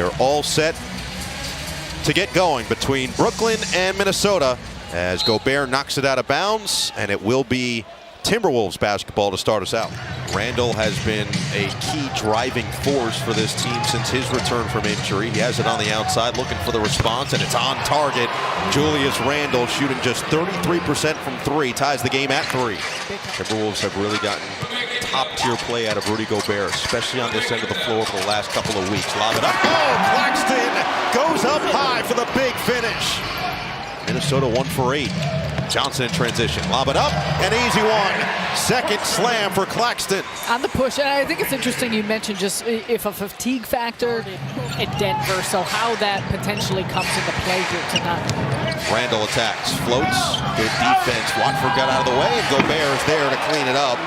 are all set to get going between Brooklyn and Minnesota as Gobert knocks it out of bounds, and it will be Timberwolves basketball to start us out. Randall has been a key driving force for this team since his return from injury. He has it on the outside looking for the response, and it's on target. Julius Randle shooting just 33% from three, ties the game at 3. Timberwolves have really gotten top-tier play out of Rudy Gobert, especially on this end of the floor for the last couple of weeks. Lob it up. Oh, Claxton goes up high for the big finish. Minnesota 1 for 8. Johnson in transition. Lob it up. An easy one. Second slam for Claxton. On the push. And I think it's interesting you mentioned just if a fatigue factor at Denver, so how that potentially comes into play here tonight. Randall attacks. Floats. Good defense. Watford got out of the way, and Gobert is there to clean it up.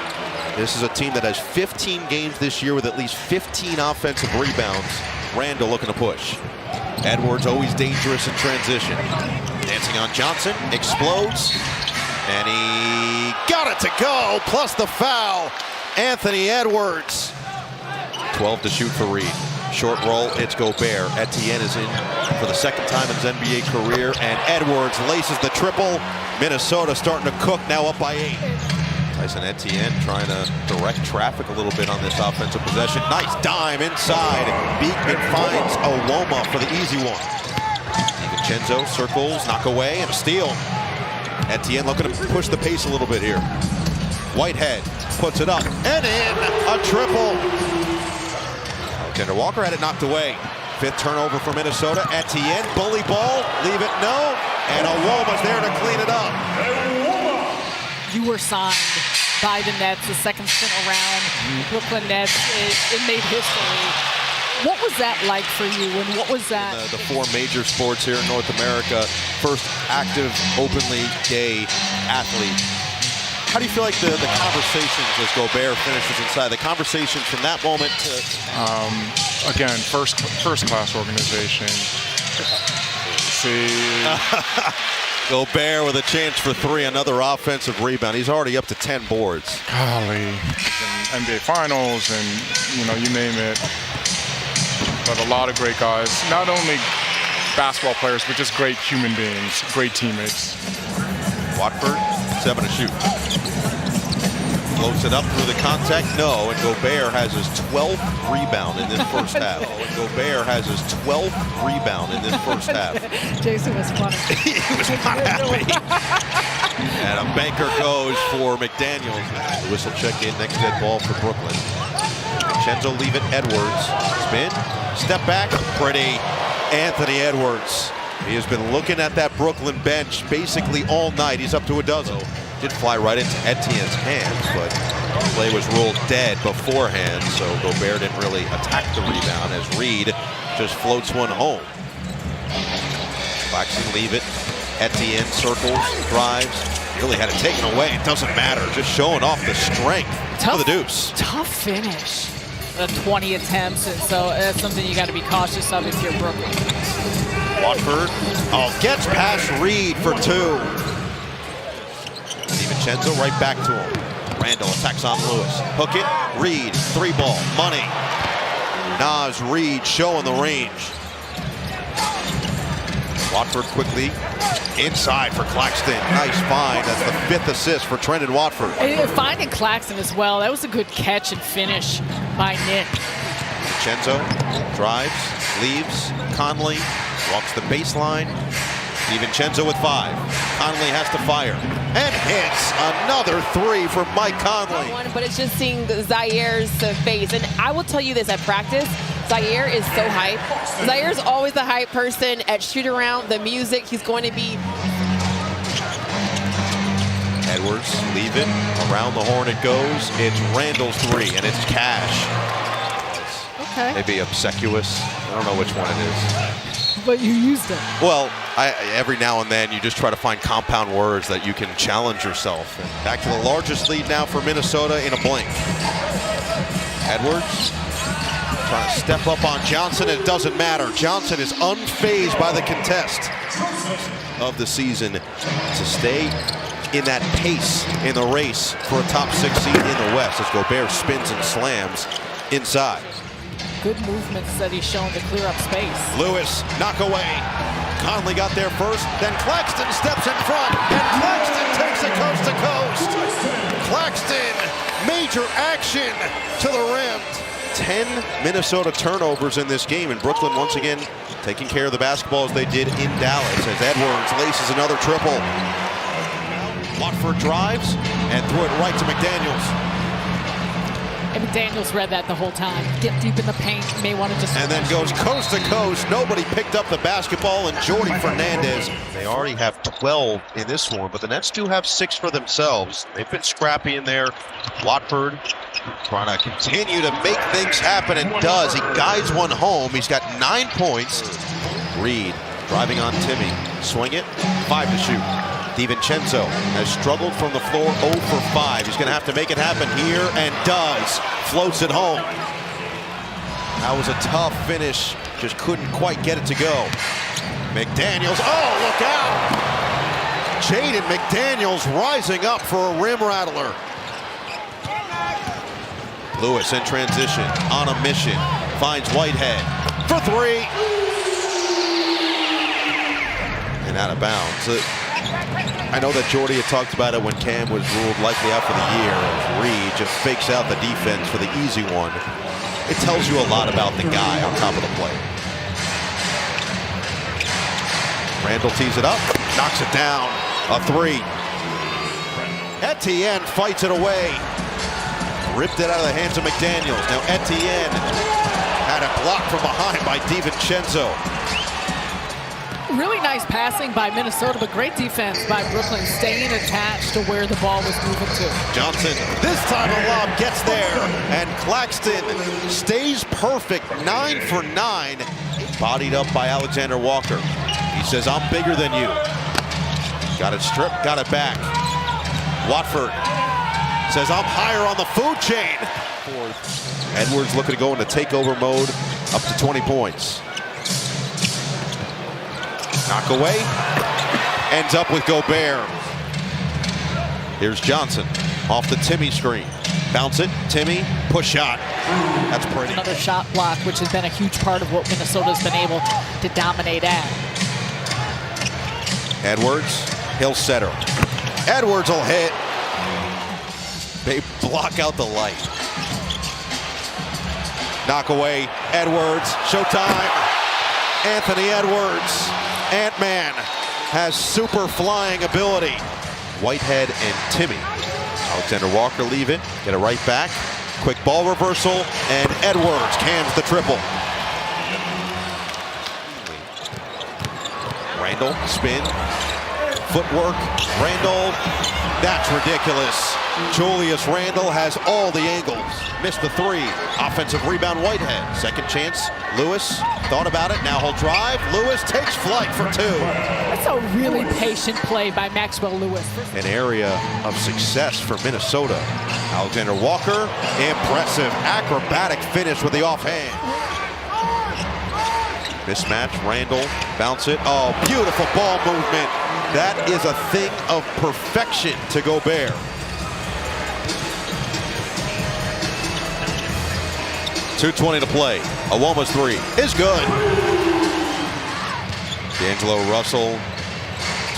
This is a team that has 15 games this year with at least 15 offensive rebounds. Randall looking to push. Edwards always dangerous in transition. Dancing on Johnson, explodes, and he got it to go, plus the foul. Anthony Edwards. 12 to shoot for Reed. Short roll, it's Gobert. Etienne is in for the second time in his NBA career, and Edwards laces the triple. Minnesota starting to cook, now up by 8. Tyson Etienne trying to direct traffic a little bit on this offensive possession. Nice dime inside. Beekman finds Oloma for the easy one. DiVincenzo circles, knock away, and a steal. Etienne looking to push the pace a little bit here. Whitehead puts it up and in, a triple. Alexander Walker had it knocked away. 5th turnover for Minnesota. Etienne, bully ball, leave it, no. And Oloma's there to clean it up. You were signed by the Nets, the second stint around Brooklyn Nets. It made history. What was that like for you, and what was that? The 4 major sports here in North America, first active, openly gay athlete. How do you feel like the conversations as Gobert finishes inside, the conversations from that moment to... Again, first class organization. See... Gobert with a chance for 3, another offensive rebound. He's already up to 10 boards. Golly, NBA Finals and, you name it. But a lot of great guys, not only basketball players, but just great human beings, great teammates. Watford, 7 to shoot. Floats it up through the contact, no, and Gobert has his 12th rebound in this first half. And Gobert has his 12th rebound in this first half. Jason was funny. He was not happy. And a banker goes for McDaniels. The whistle check in, next dead ball for Brooklyn. Vincenzo leave it, Edwards. Spin, step back, pretty. Anthony Edwards. He has been looking at that Brooklyn bench basically all night. He's up to a dozen. Did fly right into Etienne's hands, but the play was ruled dead beforehand, so Gobert didn't really attack the rebound as Reed just floats one home. Claxton leave it. Etienne circles, drives, really had it taken away. It doesn't matter, just showing off the strength of the deuce. Tough finish. 20 attempts, and so that's something you got to be cautious of if you're Brooklyn. Watford, gets past Reed for 2. DiVincenzo right back to him. Randall attacks on Lewis. Hook it, Reed, 3 ball, money. Nas Reed showing the range. Watford quickly inside for Claxton. Nice find. That's the 5th assist for Trendon Watford. Finding Claxton as well. That was a good catch and finish by Nick. DiVincenzo drives, leaves. Conley walks the baseline. DiVincenzo with 5. Conley has to fire. And hits another 3 for Mike Conley. But it's just seeing Zaire's face. And I will tell you this, at practice, Zaire is so hype. Zaire's always the hype person at shoot-around, the music. He's going to be... Edwards, leave it. Around the horn it goes. It's Randall's 3, and it's cash. Okay. Maybe obsequious. I don't know which one it is. But you used it. Well, every now and then you just try to find compound words that you can challenge yourself. And back to the largest lead now for Minnesota in a blink. Edwards trying to step up on Johnson. It doesn't matter. Johnson is unfazed by the contest of the season to stay in that pace in the race for a top 6 seed in the West as Gobert spins and slams inside. good movements that he's shown to clear up space. Lewis, knock away. Conley got there first, then Claxton steps in front, and Claxton takes it coast to coast. Claxton, major action to the rim. 10 Minnesota turnovers in this game, and Brooklyn once again taking care of the basketball as they did in Dallas, as Edwards laces another triple. Watford drives and threw it right to McDaniels. And McDaniels read that the whole time. Get deep in the paint. You may want to just... And then goes coast to coast. Nobody picked up the basketball, and Jordy Fernandez. They already have 12 in this one, but the Nets do have 6 for themselves. They've been scrappy in there. Watford trying to continue to make things happen, and does. He guides one home. He's got 9 points. Reed driving on Timmy. Swing it. 5 to shoot. DiVincenzo has struggled from the floor, 0 for 5. He's going to have to make it happen here, and does. Floats it home. That was a tough finish. Just couldn't quite get it to go. McDaniels, oh, look out! Jaden McDaniels rising up for a rim rattler. Lewis in transition, on a mission. Finds Whitehead for 3. And out of bounds. I know that Jordy had talked about it when Cam was ruled likely out for the year. As Reed just fakes out the defense for the easy one. It tells you a lot about the guy on top of the play. Randall tees it up, knocks it down. A 3. Etienne fights it away. Ripped it out of the hands of McDaniels. Now Etienne had it blocked from behind by DiVincenzo. Really nice passing by Minnesota, but great defense by Brooklyn, staying attached to where the ball was moving to. Johnson, this time a lob gets there, and Claxton stays perfect, 9 for 9. Bodied up by Alexander Walker. He says, I'm bigger than you. Got it stripped, got it back. Watford says, I'm higher on the food chain. Edwards looking to go into takeover mode, up to 20 points. Knock away, ends up with Gobert. Here's Johnson off the Timmy screen. Bounce it, Timmy, push shot. That's pretty. Another shot block, which has been a huge part of what Minnesota's been able to dominate at. Edwards, he'll set her. Edwards will hit. They block out the light. Knock away, Edwards, showtime. Anthony Edwards. Ant-Man has super flying ability. Whitehead and Timmy. Alexander Walker leave it, get it right back. Quick ball reversal, and Edwards cans the triple. Randall, spin, footwork, Randall, that's ridiculous. Julius Randle has all the angles. Missed the 3. Offensive rebound, Whitehead. Second chance, Lewis thought about it. Now he'll drive. Lewis takes flight for 2. That's a really patient play by Maxwell Lewis. An area of success for Minnesota. Alexander Walker, impressive acrobatic finish with the offhand. Mismatch, Randall, bounce it. Oh, beautiful ball movement. That is a thing of perfection to Gobert. .220 to play. Awoma's 3 is good. D'Angelo Russell,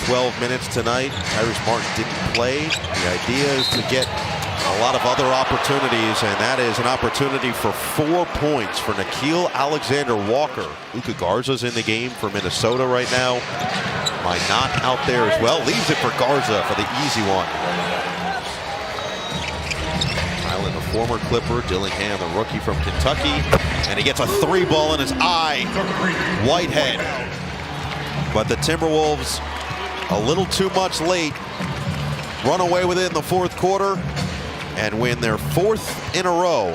12 minutes tonight. Tyrese Martin didn't play. The idea is to get a lot of other opportunities, and that is an opportunity for 4 points for Nickeil Alexander-Walker. Luka Garza's in the game for Minnesota right now. Minot out there as well. Leaves it for Garza for the easy one. Island, the former Clipper. Dillingham, the rookie from Kentucky. And he gets a 3 ball in his eye. Whitehead. But the Timberwolves, a little too much late. Run away with it in the 4th quarter and win their 4th in a row.